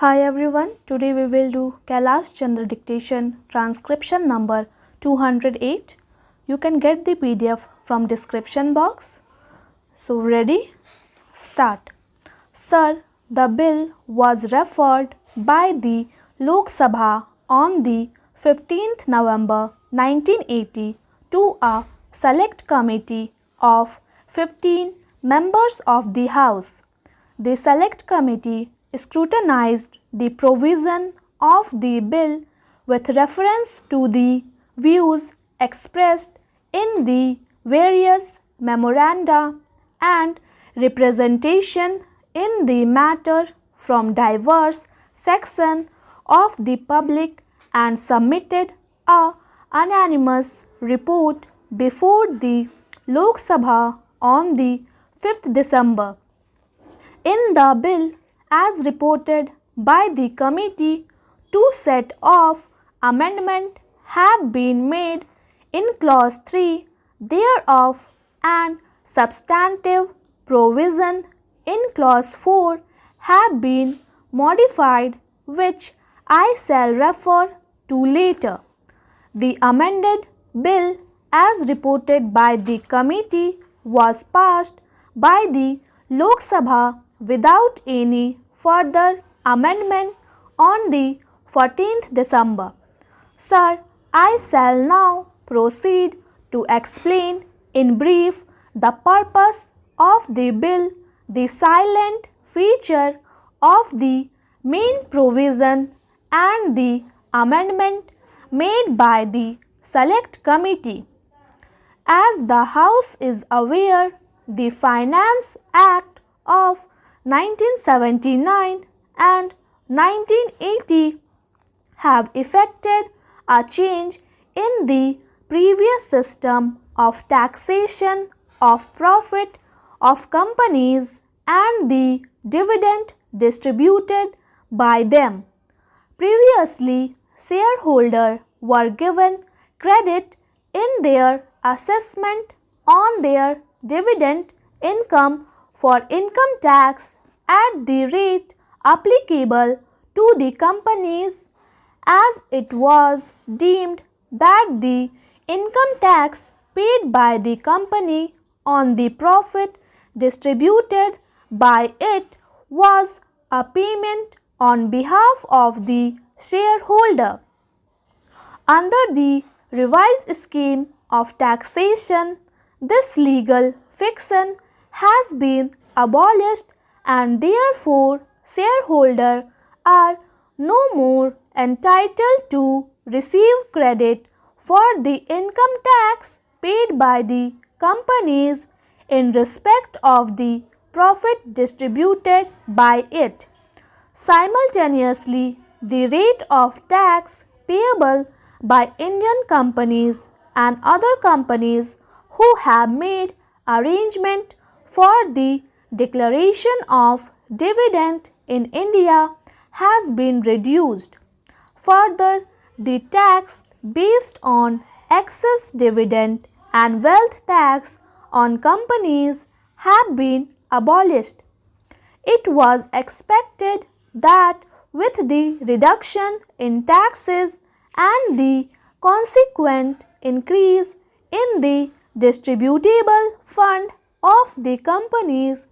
Hi everyone, today we will do Kailash Chandra dictation transcription number 208. You can get the PDF from description box. So ready? Start. Sir, the bill was referred by the Lok Sabha on the 15th November 1980 to a select committee of 15 members of the House. The select committee scrutinized the provision of the bill with reference to the views expressed in the various memoranda and representation in the matter from diverse sections of the public and submitted a unanimous report before the Lok Sabha on the 5th December. In the bill, as reported by the committee, two sets of amendments have been made in Clause 3 thereof and substantive provision in Clause 4 have been modified, which I shall refer to later. The amended bill, as reported by the committee, was passed by the Lok Sabha without any further amendment on the 14th December. Sir, I shall now proceed to explain in brief the purpose of the bill, the silent feature of the main provision and the amendment made by the Select Committee. As the House is aware, the Finance Act of 1979 and 1980 have effected a change in the previous system of taxation of profit of companies and the dividend distributed by them. Previously, shareholders were given credit in their assessment on their dividend income for income tax at the rate applicable to the companies, as it was deemed that the income tax paid by the company on the profit distributed by it was a payment on behalf of the shareholder. Under the revised scheme of taxation, this legal fiction has been abolished and therefore shareholders are no more entitled to receive credit for the income tax paid by the companies in respect of the profit distributed by it. Simultaneously, the rate of tax payable by Indian companies and other companies who have made arrangement for the declaration of dividend in India has been reduced. Further, the tax based on excess dividend and wealth tax on companies have been abolished. It was expected that with the reduction in taxes and the consequent increase in the distributable fund of the companies,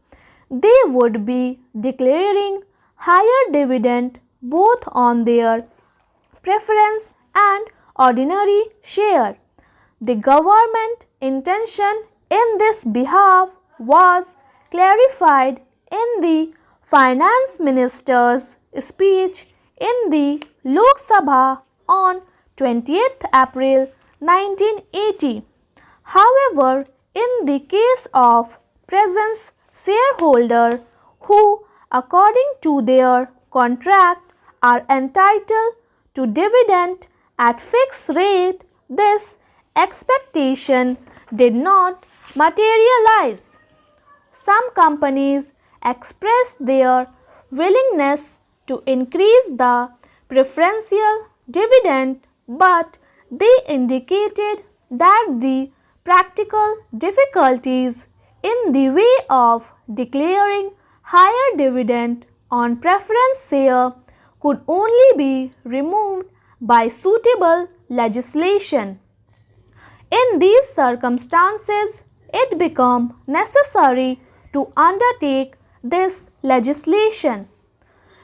they would be declaring higher dividend both on their preference and ordinary share. The government intention in this behalf was clarified in the Finance Minister's speech in the Lok Sabha on 20th April 1980. However, in the case of present shareholders who, according to their contract, are entitled to dividend at fixed rate, this expectation did not materialize. Some companies expressed their willingness to increase the preferential dividend, but they indicated that the practical difficulties in the way of declaring higher dividend on preference share could only be removed by suitable legislation. In these circumstances, it became necessary to undertake this legislation.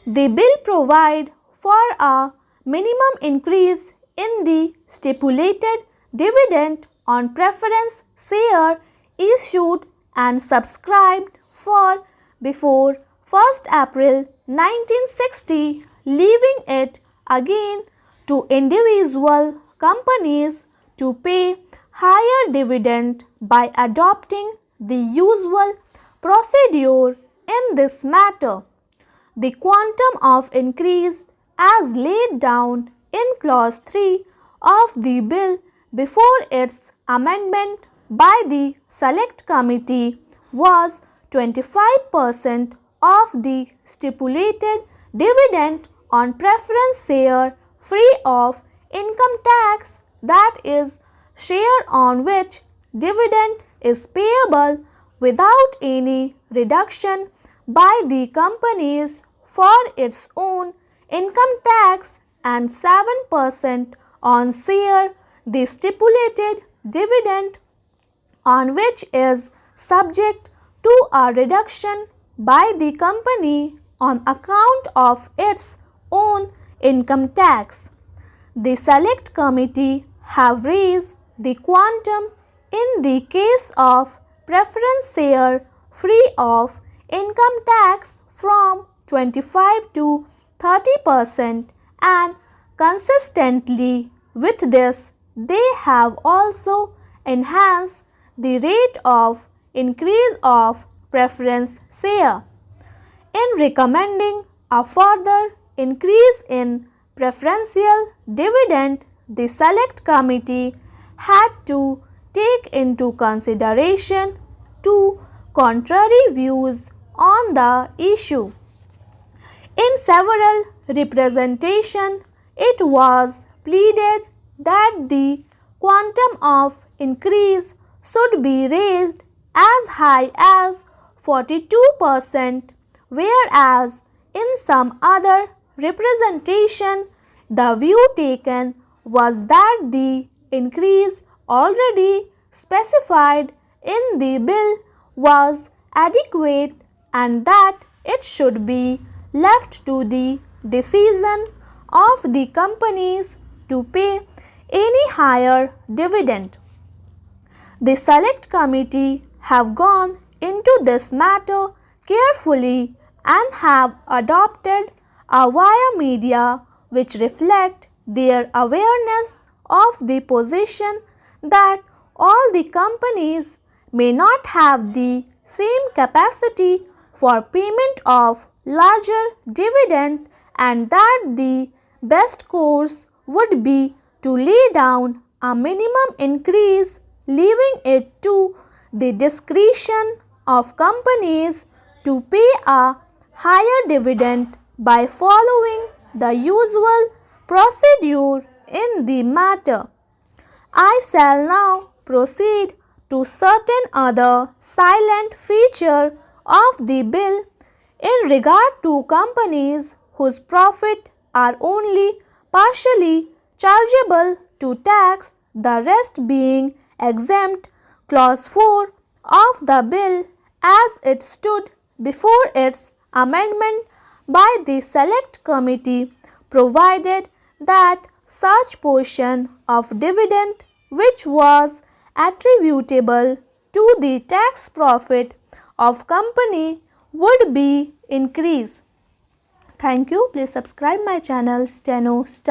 The bill provides for a minimum increase in the stipulated dividend on preference share issued and subscribed for before 1st April 1960, leaving it again to individual companies to pay higher dividend by adopting the usual procedure in this matter. The quantum of increase as laid down in clause 3 of the bill before its amendment by the Select Committee was 25% of the stipulated dividend on preference share free of income tax, that is, share on which dividend is payable without any reduction by the companies for its own income tax, and 7% on share the stipulated dividend on which is subject to a reduction by the company on account of its own income tax. The Select Committee have raised the quantum in the case of preference share free of income tax from 25 to 30%, and consistently with this they have also enhanced the rate of increase of preference share. In recommending a further increase in preferential dividend, the Select Committee had to take into consideration two contrary views on the issue. In several representations, it was pleaded that the quantum of increase should be raised as high as 42%, whereas in some other representation the view taken was that the increase already specified in the bill was adequate and that it should be left to the decision of the companies to pay any higher dividend. The Select Committee have gone into this matter carefully and have adopted a via media which reflect their awareness of the position that all the companies may not have the same capacity for payment of larger dividend, and that the best course would be to lay down a minimum increase, leaving it to the discretion of companies to pay a higher dividend by following the usual procedure in the matter. I shall now proceed to certain other silent feature of the bill in regard to companies whose profit are only partially chargeable to tax, the rest being exempt. Clause 4 of the bill as it stood before its amendment by the Select Committee provided that such portion of dividend which was attributable to the tax profit of company would be increased. Thank you. Please subscribe my channel Steno Star.